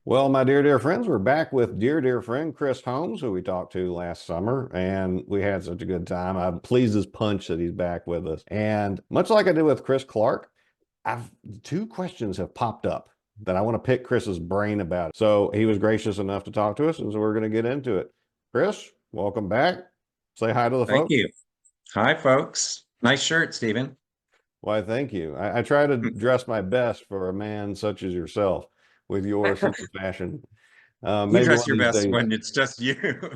Well, my dear friends, we're back with dear friend Chris Holmes, who we talked to last summer, and we had such a good time. I'm pleased as punch that he's back with us. And much like I did with Chris Clark, I've two questions have popped up that I want to pick Chris's brain about. So he was gracious enough to talk to us, and so we're going to get into it. Chris, welcome back. Say hi to the Thank folks. you. Hi, folks. Nice shirt, Stephen. Why, thank you. I try to dress my best for a man such as yourself with your sense of fashion. You Maybe one dress of your these best days, when it's just you.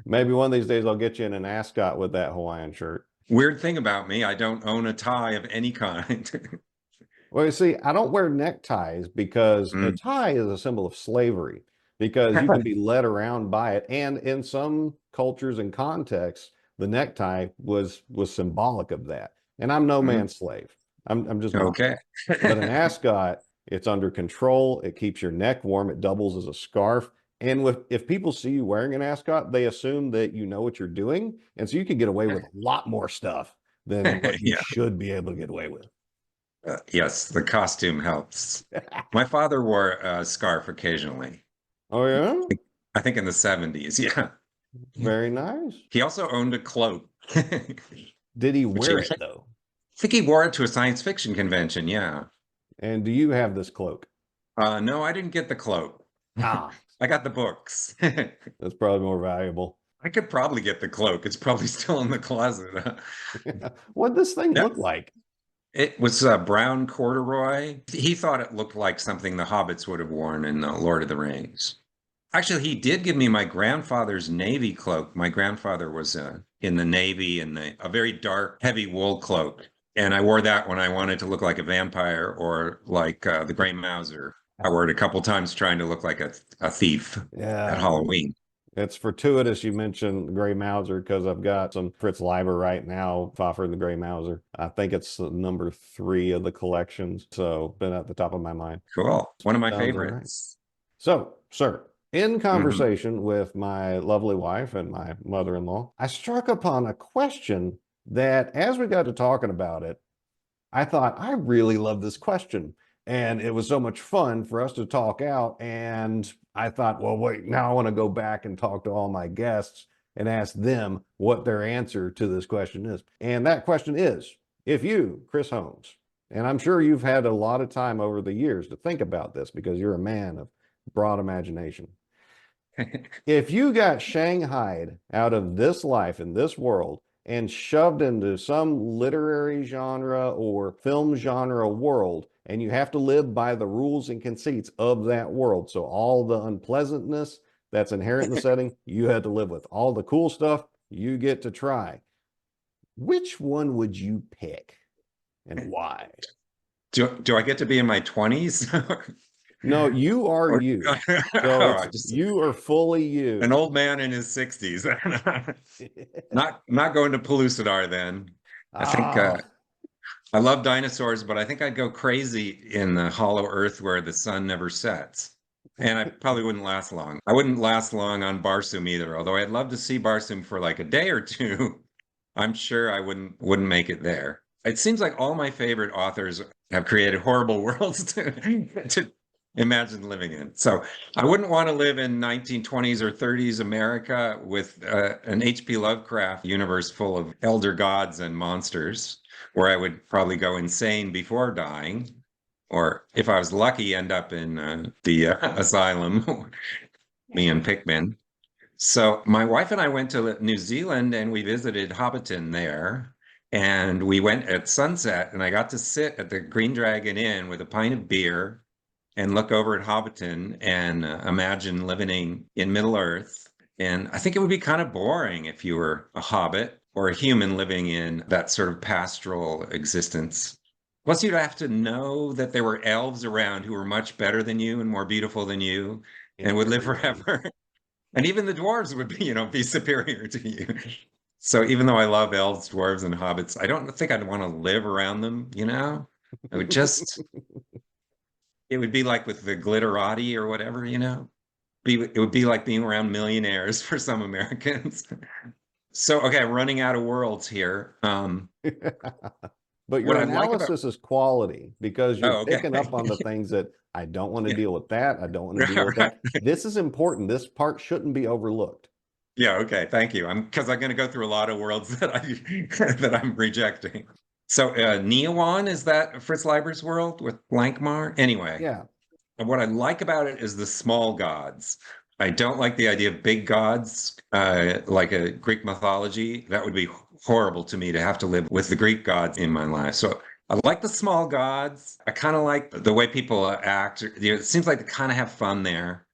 maybe one of these days I'll get you in an ascot with that Hawaiian shirt. Weird thing about me, I don't own a tie of any kind. Well, you see, I don't wear neckties because a Mm. tie is a symbol of slavery because you can be led around by it. And in some cultures and contexts, the necktie was symbolic of that. And I'm no Mm. man's slave. I'm just not. Okay. But an ascot, it's under control. It keeps your neck warm. It doubles as a scarf. And if people see you wearing an ascot, they assume that you know what you're doing. And so you can get away with a lot more stuff than what you Yeah. should be able to get away with. Yes, the costume helps. My father wore a scarf occasionally. Oh, yeah? I think in the 70s. Yeah. Very nice. He also owned a cloak, Did he which he, wear I it though? think he wore it to a science fiction convention. Yeah. And do you have this cloak? No, I didn't get the cloak. Ah, I got the books. that's probably more valuable. I could probably get the cloak. It's probably still in the closet. What'd this thing No, look like? it was brown corduroy. He thought it looked like something the hobbits would have worn in the Lord of the Rings. Actually, he did give me my grandfather's Navy cloak. My grandfather was in the Navy in a very dark, heavy wool cloak. And I wore that when I wanted to look like a vampire or like the Grey Mouser. I wore it a couple times trying to look like a thief at Yeah, Halloween. it's fortuitous you mentioned the Gray Mouser because I've got some Fritz Leiber right now, Foffer and the Gray Mouser. I think it's number 3 of the collections, so been at the top of my mind. Cool. One of my Sounds all right. favorites. So, sir, in Mhm. conversation with my lovely wife and my mother-in-law, I struck upon a question that as we got to talking about it, I thought, I really love this question. And it was so much fun for us to talk out. And I thought, well, wait, now I want to go back and talk to all my guests and ask them what their answer to this question is. And that question is, if you, Chris Holmes, and I'm sure you've had a lot of time over the years to think about this because you're a man of broad imagination. If you got shanghaied out of this life in this world and shoved into some literary genre or film genre world, and you have to live by the rules and conceits of that world. So all the unpleasantness that's inherent in the setting, you had to live with. All the cool stuff you get to try. Which one would you pick and why? Do I get to be in my 20s? No, you are Or you. So it's just you are fully an you. old man in his 60s. Not going to Pellucidar then. I think Ah, I love dinosaurs, but I think I'd go crazy in the hollow earth where the sun never sets. And I probably wouldn't last long. I wouldn't last long on Barsoom either, although I'd love to see Barsoom for like a day or two. I'm sure I wouldn't make it there. It seems like all my favorite authors have created horrible worlds to imagine living in. So I wouldn't want to live in 1920s or 30s America with an H.P. Lovecraft universe full of elder gods and monsters, where I would probably go insane before dying, or if I was lucky, end up in the asylum, me and Pikmin. So my wife and I went to New Zealand and we visited Hobbiton there. And we went at sunset and I got to sit at the Green Dragon Inn with a pint of beer and look over at Hobbiton and imagine living in Middle Earth. And I think it would be kind of boring if you were a hobbit or a human living in that sort of pastoral existence. Plus, you'd have to know that there were elves around who were much better than you and more beautiful than you and would live inferiority. forever. And even the dwarves would be, be superior to you. So even though I love elves, dwarves, and hobbits, I don't think I'd want to live around them. I would just, it would be like with the glitterati or whatever. It would be like being around millionaires for some Americans. So, okay, running out of worlds here. But What your I like about analysis is quality because you're oh, okay. picking up on the things that I don't want to Yeah. deal with that. I don't want to deal with Right. that. This is important. This part shouldn't be overlooked. Yeah, okay, thank you. I'm going to go through a lot of worlds that I that I'm rejecting. So Neowon, is that Fritz Leiber's world with Blankmar? Anyway, Yeah. and what I like about it is the small gods. I don't like the idea of big gods, like a Greek mythology. That would be horrible to me to have to live with the Greek gods in my life. So I like the small gods. I kind of like the way people act. It seems like they kind of have fun there.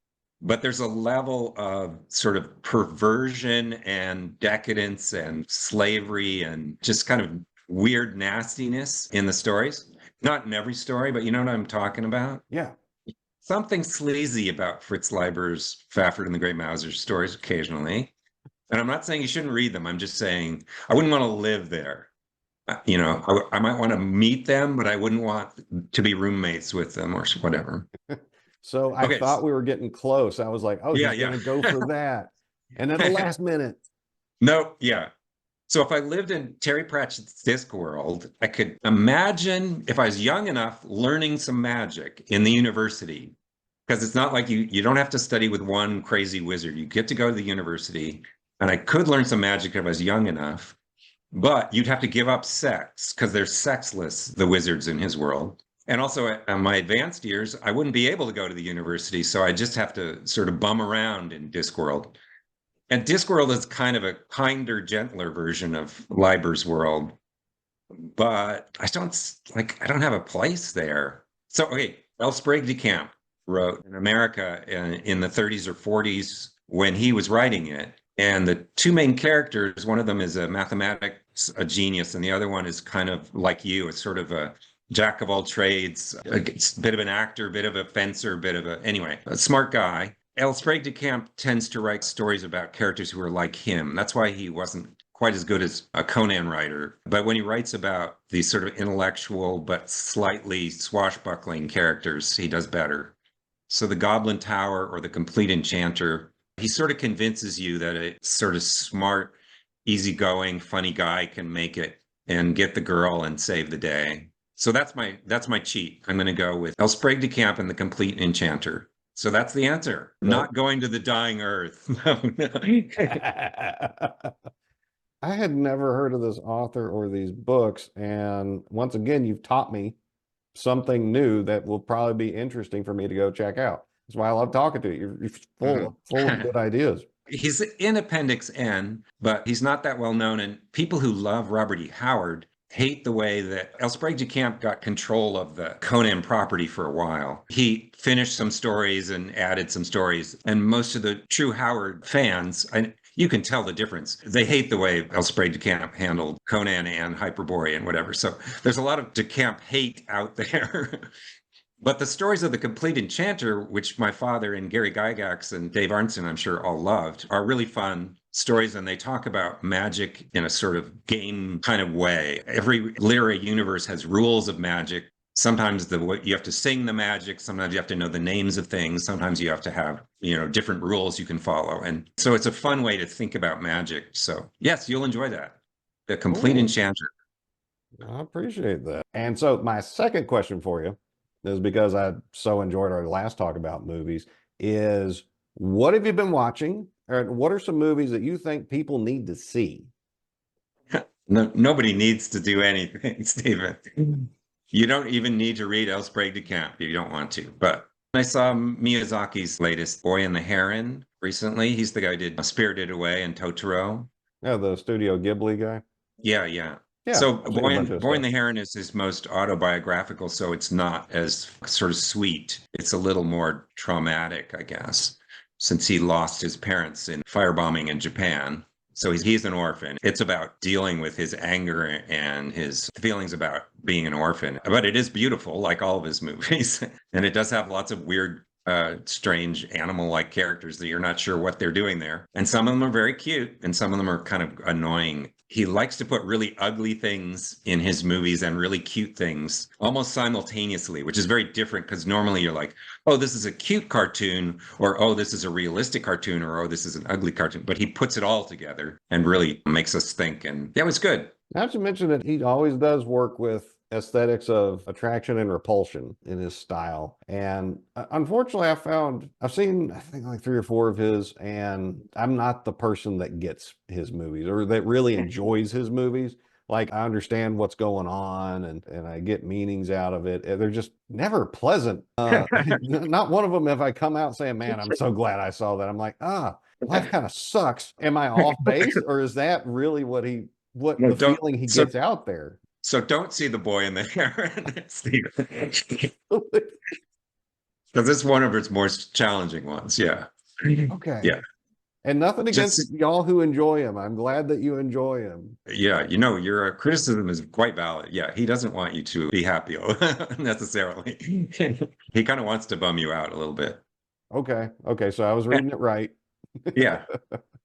But there's a level of sort of perversion and decadence and slavery and just kind of weird nastiness in the stories. Not in every story, but you know what I'm talking about? Yeah. Something sleazy about Fritz Leiber's Fafford and the Great Mauser stories occasionally. And I'm not saying you shouldn't read them. I'm just saying I wouldn't want to live there. I might want to meet them, but I wouldn't want to be roommates with them or whatever. So I Okay. thought we were getting close. I was like, oh, Yeah, he's yeah. going to go for that. And at the last minute, No, yeah. So if I lived in Terry Pratchett's Discworld, I could imagine if I was young enough learning some magic in the university. Because it's not like you don't have to study with one crazy wizard. You get to go to the university, and I could learn some magic if I was young enough, but you'd have to give up sex because they're sexless, the wizards in his world. And also at my advanced years, I wouldn't be able to go to the university, so I just have to sort of bum around in Discworld. And Discworld is kind of a kinder, gentler version of Leiber's world, but I don't have a place there. So, okay, L. Sprague de Camp wrote in America in the 30s or 40s when he was writing it. And the two main characters, one of them is a mathematics, a genius, and the other one is kind of like you, it's sort of a jack of all trades, a bit of an actor, bit of a fencer, anyway, a smart guy. L. Sprague de Camp tends to write stories about characters who are like him. That's why he wasn't quite as good as a Conan writer. But when he writes about these sort of intellectual but slightly swashbuckling characters, he does better. So the Goblin Tower or the Complete Enchanter, he sort of convinces you that a sort of smart, easygoing, funny guy can make it and get the girl and save the day. So that's my cheat. I'm going to go with El Sprague de Camp and the Complete Enchanter. So that's the answer. nope. Not going to the dying earth. No, no. I had never heard of this author or these books. And once again, you've taught me something new that will probably be interesting for me to go check out. That's why I love talking to you. You're full of good ideas. He's in Appendix N, but he's not that well known. And people who love Robert E. Howard hate the way that El Sprague de Camp got control of the Conan property for a while. He finished some stories and added some stories. And most of the true Howard fans, you can tell the difference. They hate the way El Sprague de Camp handled Conan and Hyperborea and whatever. So there's a lot of de Camp hate out there. But the stories of the Complete Enchanter, which my father and Gary Gygax and Dave Arnson, I'm sure, all loved, are really fun stories. And they talk about magic in a sort of game kind of way. Every literary universe has rules of magic. Sometimes you have to sing the magic. Sometimes you have to know the names of things. Sometimes you have to have, different rules you can follow. And so it's a fun way to think about magic. So yes, you'll enjoy that. The Complete Cool. Enchanter. I appreciate that. And so my second question for you is because I so enjoyed our last talk about movies is what have you been watching? Or what are some movies that you think people need to see? No, nobody needs to do anything, Stephen. You don't even need to read El Sprague de Camp if you don't want to. But I saw Miyazaki's latest Boy and the Heron recently. He's the guy who did Spirited Away and Totoro. Oh, the Studio Ghibli guy. Yeah, yeah. Yeah, So I've seen a bunch of Boy and stuff. the Heron is his most autobiographical, so it's not as sort of sweet. It's a little more traumatic, I guess, since he lost his parents in firebombing in Japan. So he's an orphan. It's about dealing with his anger and his feelings about being an orphan. But it is beautiful, like all of his movies. And it does have lots of weird, strange animal-like characters that you're not sure what they're doing there. And some of them are very cute, and some of them are kind of annoying. He likes to put really ugly things in his movies and really cute things almost simultaneously, which is very different because normally you're like, oh, this is a cute cartoon, or oh, this is a realistic cartoon, or oh, this is an ugly cartoon. But he puts it all together and really makes us think. And yeah, it was good. Not to mention that he always does work with aesthetics of attraction and repulsion in his style. And unfortunately, I've seen, I think like 3 or 4 of his, and I'm not the person that gets his movies or that really enjoys his movies. Like I understand what's going on and I get meanings out of it. They're just never pleasant. Not one of them. If I come out saying, man, I'm so glad I saw that. I'm like, life kind of sucks. Am I off base or is that really what No, the don't. feeling he So gets out there? so don't see the boy in the hair, Steve, because it's one of its most challenging ones. Yeah, Okay. yeah. And nothing against Just y'all who enjoy him. I'm glad that you enjoy him. yeah, your criticism is quite valid. Yeah, he doesn't want you to be happy necessarily. He kind of wants to bum you out a little bit. Okay. Okay. So I was And, reading it right. yeah.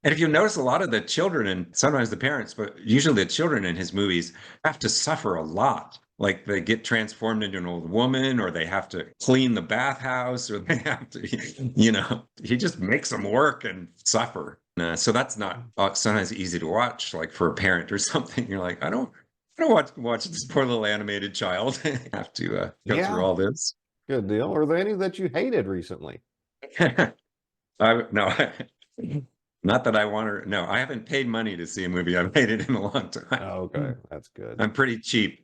And if you notice, a lot of the children and sometimes the parents, but usually the children in his movies have to suffer a lot. Like they get transformed into an old woman, or they have to clean the bathhouse, or they have to, he just makes them work and suffer. So that's not sometimes easy to watch, like for a parent or something. You're like, I don't watch this poor little animated child have to go through Yeah. all this. Good deal. Are there any that you hated recently? No, not that I want to. No, I haven't paid money to see a movie I've hated in a long time. Oh, okay. That's good. I'm pretty cheap.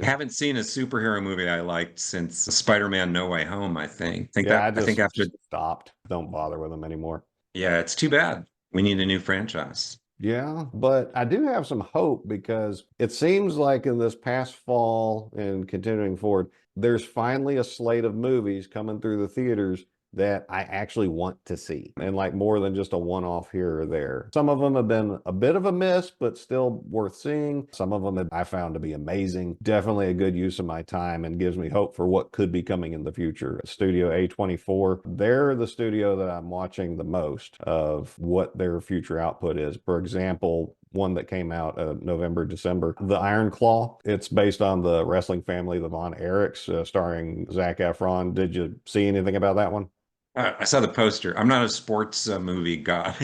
Haven't seen a superhero movie I liked since Spider-Man No Way Home, I think. Yeah, I I think just after stopped. Don't bother with them anymore. yeah, it's too bad. We need a new franchise. Yeah, but I do have some hope because it seems like in this past fall and continuing forward, there's finally a slate of movies coming through the theaters that I actually want to see and like more than just a one-off here or there. Some of them have been a bit of a miss, but still worth seeing. Some of them I found to be amazing. Definitely a good use of my time and gives me hope for what could be coming in the future. Studio A24, they're the studio that I'm watching the most of what their future output is. For example, one that came out November, December, The Iron Claw. It's based on the wrestling family, the Von Erichs, starring Zac Efron. Did you see anything about that one? I saw the poster. I'm not a sports movie guy.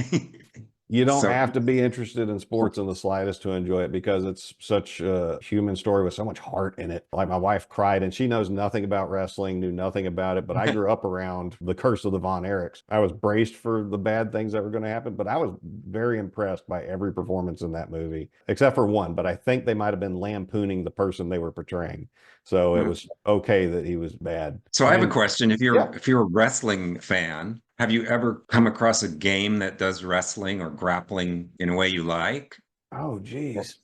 You don't So have to be interested in sports in the slightest to enjoy it because it's such a human story with so much heart in it. Like my wife cried and she knows nothing about wrestling, knew nothing about it, but I grew up around the curse of the Von Erichs. I was braced for the bad things that were going to happen, but I was very impressed by every performance in that movie, except for one, but I think they might have been lampooning the person they were portraying. So it was okay that he was bad. So I have a And question. yeah. If you're a wrestling fan, have you ever come across a game that does wrestling or grappling in a way you like? Oh, geez.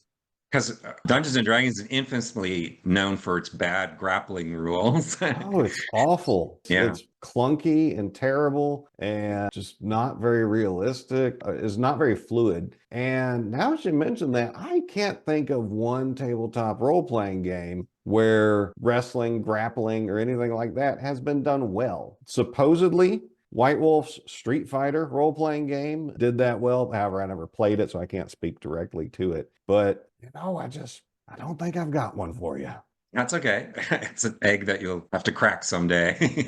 Because Dungeons and Dragons is infamously known for its bad grappling rules. Oh, it's awful. Yeah. It's clunky and terrible and just not very realistic. It's not very fluid. And now that you mentioned that, I can't think of one tabletop role-playing game where wrestling, grappling, or anything like that has been done well. Supposedly, White Wolf's Street Fighter role-playing game did that well. However, I never played it, so I can't speak directly to it. But, I don't think I've got one for you. That's okay. It's an egg that you'll have to crack someday.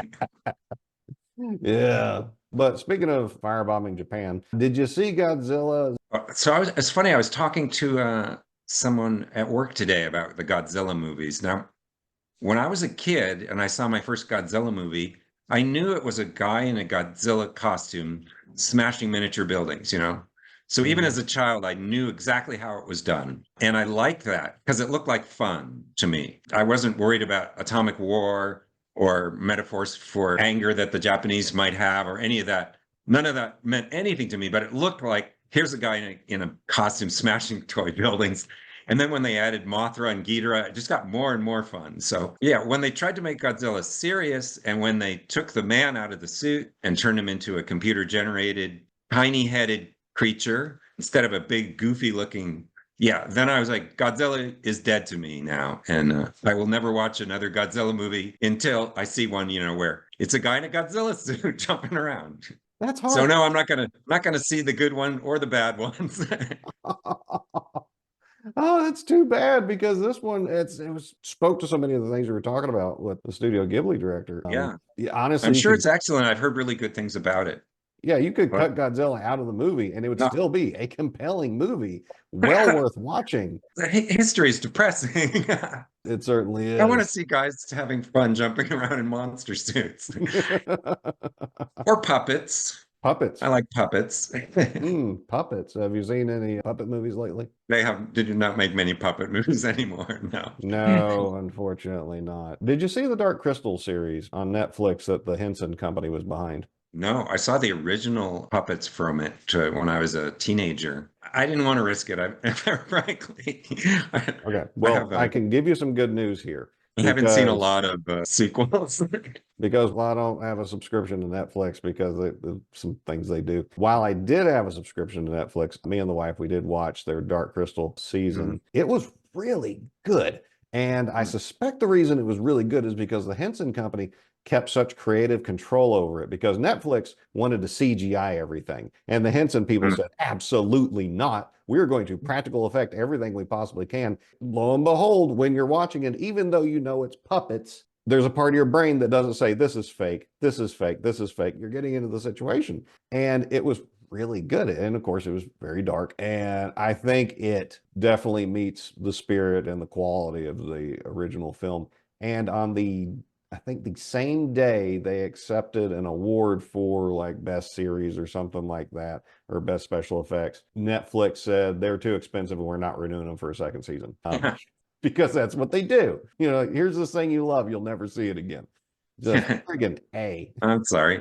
Yeah. But speaking of firebombing Japan, did you see Godzilla? It's funny. I was talking to someone at work today about the Godzilla movies. Now, when I was a kid and I saw my first Godzilla movie, I knew it was a guy in a Godzilla costume smashing miniature buildings. So even Mhm. as a child, I knew exactly how it was done. And I liked that because it looked like fun to me. I wasn't worried about atomic war or metaphors for anger that the Japanese might have or any of that. None of that meant anything to me, but it looked like here's a guy in a costume smashing toy buildings. And then when they added Mothra and Ghidorah, it just got more and more fun. So yeah, when they tried to make Godzilla serious and when they took the man out of the suit and turned him into a computer generated, tiny headed creature instead of a big, goofy looking. Yeah, then I was like, Godzilla is dead to me now. And I will never watch another Godzilla movie until I see one, where it's a guy in a Godzilla suit jumping around. That's So hard. no, I'm not gonna see the good one or the bad ones. Oh, that's too bad because this one it was spoke to so many of the things we were talking about with the Studio Ghibli director. Yeah. Yeah, I'm honestly, you sure could it's excellent. I've heard really good things about it. Yeah, you could What? cut Godzilla out of the movie and it would No, still be a compelling movie, well worth watching. history is depressing. It certainly I want to is. see guys having fun jumping around in monster suits or puppets. I Puppets. like puppets. Puppets. Have you seen any puppet movies lately? Did not make many puppet movies anymore. No. No, unfortunately not. Did you see the Dark Crystal series on Netflix that the Henson Company was behind? No, I saw the original puppets from it when I was a teenager. I didn't want to risk it. Frankly, I, Okay. I Well, have I can give you some good news here I haven't seen a because lot of sequels. well, I don't have a subscription to Netflix because some things they do. While I did have a subscription to Netflix, me and the wife, we did watch their Dark Crystal Mhm. season. It was really good. And I suspect the reason it was really good is because the Henson Company kept such creative control over it because Netflix wanted to CGI everything. And the Henson people Mhm. said, absolutely not. We're going to practical effect everything we possibly can. Lo and behold, when you're watching it, even though you know it's puppets, there's a part of your brain that doesn't say, this is fake, this is fake, this is fake. You're getting into the situation. And it was really good. And of course, it was very dark. And I think it definitely meets the spirit and the quality of the original film. And I think the same day they accepted an award for like best series or something like that, or best special effects. Netflix said they're too expensive and we're not renewing them for a second season. Because that's what they do. Here's this thing you love, you'll never see it again. Just friggin' A. I'm sorry.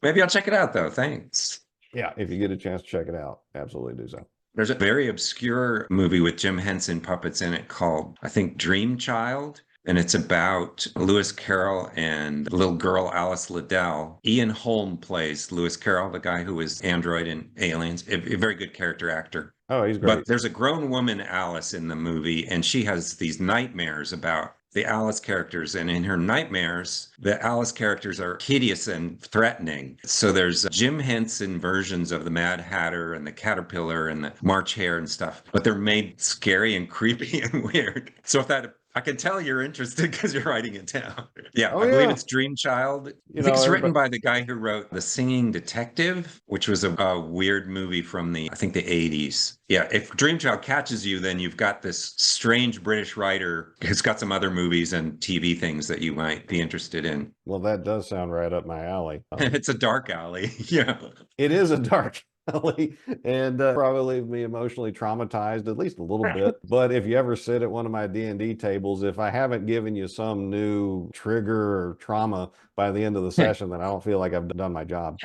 Maybe I'll check it out though. Thanks. Yeah, if you get a chance to check it out, absolutely do so. There's a very obscure movie with Jim Henson puppets in it called, I think, Dream Child. And it's about Lewis Carroll and the little girl Alice Liddell. Ian Holm plays Lewis Carroll, the guy who was Android in Aliens, a very good character actor. Oh, he's But great. there's a grown woman, Alice, in the movie, and she has these nightmares about the Alice characters. And in her nightmares, the Alice characters are hideous and threatening. So there's Jim Henson versions of the Mad Hatter and the Caterpillar and the March Hare and stuff, but they're made scary and creepy and weird. So if that I can tell you're interested because you're writing it down. Yeah, Oh I believe yeah. it's Dream Child. I think it's written Everybody. by the guy who wrote The Singing Detective, which was a weird movie from I think the 80s. Yeah, if Dream Child catches you, then you've got this strange British writer who's got some other movies and TV things that you might be interested in. Well, that does sound right up my alley. It's a dark alley. Yeah. It is a dark alley and probably leave me emotionally traumatized at least a little bit. But if you ever sit at one of my D&D tables, if I haven't given you some new trigger or trauma by the end of the session, then I don't feel like I've done my job.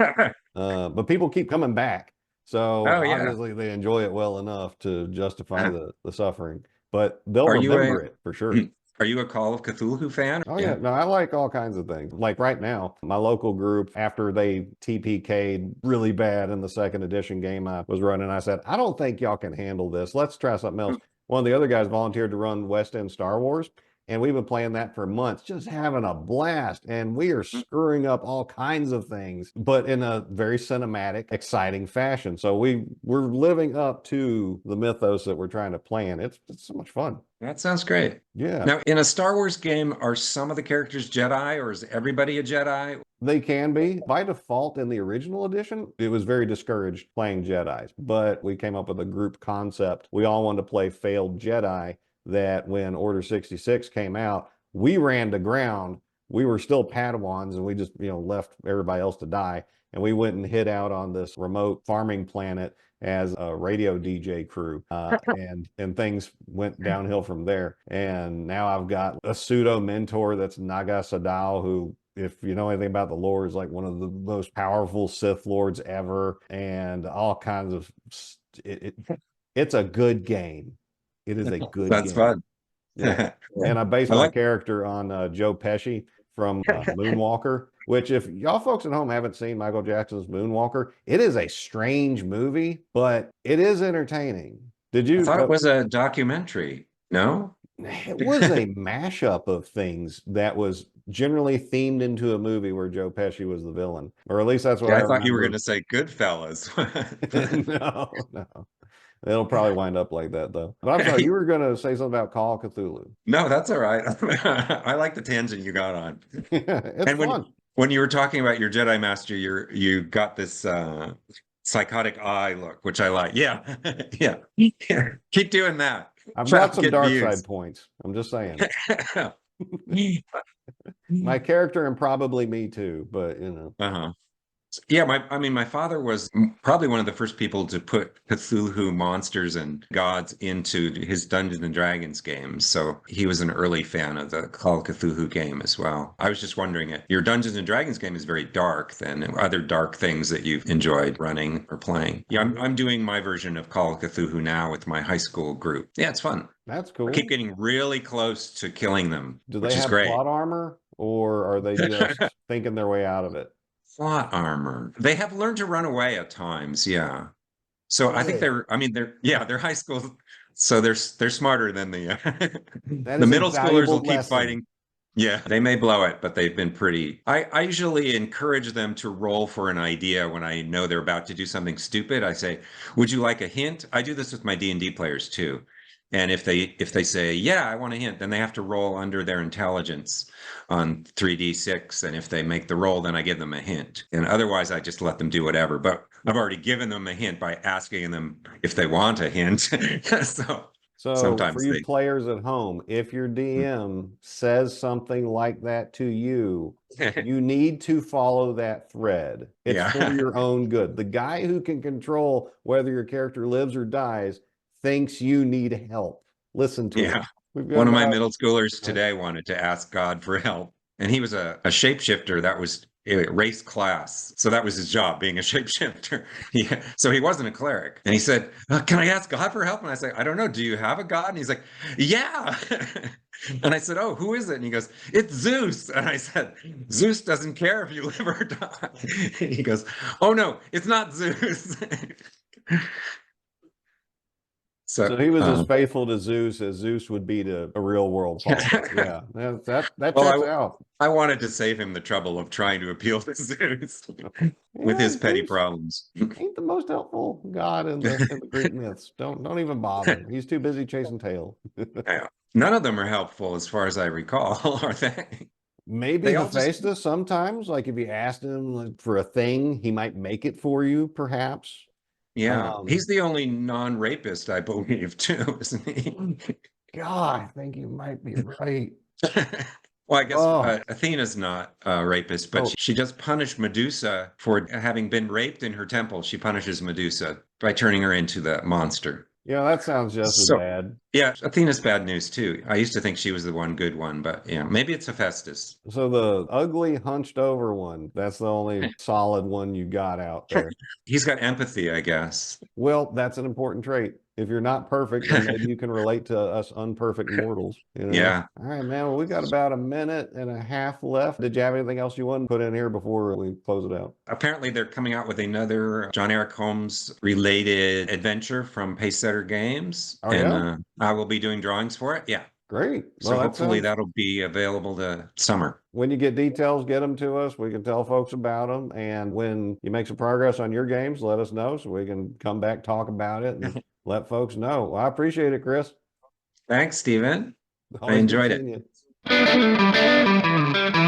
But people keep coming back. So Oh yeah. obviously they enjoy it well enough to justify the suffering, but they'll Are you a remember it for sure. are you a Call of Cthulhu fan? Oh yeah, Yeah. no, I like all kinds of things. Like right now, my local group, after they TPK'd really bad in the second edition game I was running, I said, I don't think y'all can handle this. Let's try something else. One of the other guys volunteered to run West End Star Wars, and we've been playing that for months, just having a blast. And we are screwing up all kinds of things, but in a very cinematic, exciting fashion. So we're living up to the mythos that we're trying to plan. It's so much fun. That sounds great. Yeah. Now, in a Star Wars game, are some of the characters Jedi or is everybody a Jedi? They can be. By default, in the original edition, it was very discouraged playing Jedis, but we came up with a group concept. We all wanted to play failed Jedi that when Order 66 came out, we ran to ground. We were still Padawans and we just, left everybody else to die. And we went and hid out on this remote farming planet as a radio DJ crew, and things went downhill from there. And now I've got a pseudo mentor that's Naga Sadao, who, if you know anything about the lore, is like one of the most powerful Sith lords ever, and all kinds of. It's a good game. It is a good That's game. fun. Yeah, and I based I my like character on Joe Pesci from Moonwalker, which if y'all folks at home haven't seen Michael Jackson's Moonwalker, it is a strange movie, but it is entertaining. Did I you? thought it was a documentary. No? It was a mashup of things that was generally themed into a movie where Joe Pesci was the villain, or at least that's what Yeah, I I thought you were going remember. to say Goodfellas. No, no. It'll probably wind up like that though. But I'm sorry, you were going to say something about Call of Cthulhu. No, that's all right. I like the tangent you got on. It's And when fun. When you were talking about your Jedi Master, you got this psychotic eye look, which I like. Yeah. Yeah. Yeah. Keep doing that. I've Try got to some get dark side views. points. I'm just saying. My character and probably me too, but you know. Uh-huh. Yeah, I mean, my father was probably one of the first people to put Cthulhu monsters and gods into his Dungeons and Dragons games. So he was an early fan of the Call of Cthulhu game as well. I was just wondering, your Dungeons and Dragons game is very dark then. Other dark things that you've enjoyed running or playing? Yeah, I'm doing my version of Call of Cthulhu now with my high school group. Yeah, it's fun. That's I cool. keep getting really close to killing them, Do they which is have great. plot armor or are they just thinking their way out of it? Plot armor. They have learned to run away at times, yeah. So I think Good. I mean, they're high school, so they're smarter than the That the is a middle schoolers valuable will keep lesson. fighting. Yeah, they may blow it, but they've been pretty. I usually encourage them to roll for an idea when I know they're about to do something stupid. I say, "Would you like a hint?" I do this with my D&D players too. And if they say, "Yeah, I want a hint," then they have to roll under their intelligence on 3d6. And if they make the roll, then I give them a hint. And otherwise, I just let them do whatever. But I've already given them a hint by asking them if they want a hint. So So for sometimes you they. players at home, if your DM says something like that to you, you need to follow that thread. It's for Yeah. your own good. The guy who can control whether your character lives or dies thinks you need help. Listen to him. Yeah. We've got One of my about middle schoolers today wanted to ask God for help. And he was a shapeshifter that was a race class. So that was his job, being a shapeshifter. So he wasn't a cleric. And he said, "Can I ask God for help?" And I said, "I don't know. Do you have a God?" And he's like, "Yeah." And I said, "Oh, who is it?" And he goes, "It's Zeus." And I said, "Zeus doesn't care if you live or die." He goes, "Oh, no, it's not Zeus." so So, he was as faithful to Zeus as Zeus would be to a real world father. Yeah, that checks well, out. I wanted to save him the trouble of trying to appeal to Zeus with Yeah, his petty Zeus problems. ain't the most helpful god in the Greek myths. Don't even bother. He's too busy chasing tail. Yeah. None of them are helpful as far as I recall, are they? Maybe They all just, Hephaestus sometimes, like if you asked him like, for a thing, he might make it for you, perhaps. yeah. Um, He's the only non-rapist, I believe, too, isn't he? God, I think you might be right. Well, I guess Oh, Athena's not a rapist, but oh, she does punish Medusa for having been raped in her temple. She punishes Medusa by turning her into the monster. yeah, that sounds just as So, bad. yeah, Athena's bad news too. I used to think she was the one good one, but yeah, maybe it's Hephaestus. So the ugly, hunched over one, that's the only solid one you got out there. He's got empathy, I guess. Well, that's an important trait. If you're not perfect, then maybe you can relate to us unperfect mortals, you know? Yeah. All right, man. Well, we got about a minute and a half left. Did you have anything else you want to put in here before we close it out? Apparently, they're coming out with another John Eric Holmes related adventure from Pacesetter Games, Oh, and yeah? I will be doing drawings for it. Yeah. Great. So Well, that hopefully sounds, that'll be available to summer. when you get details, get them to us. We can tell folks about them. And when you make some progress on your games, let us know so we can come back, talk about it, and let folks know. Well, I appreciate it, Chris. Thanks, Stephen. I Always good enjoyed it. seeing you.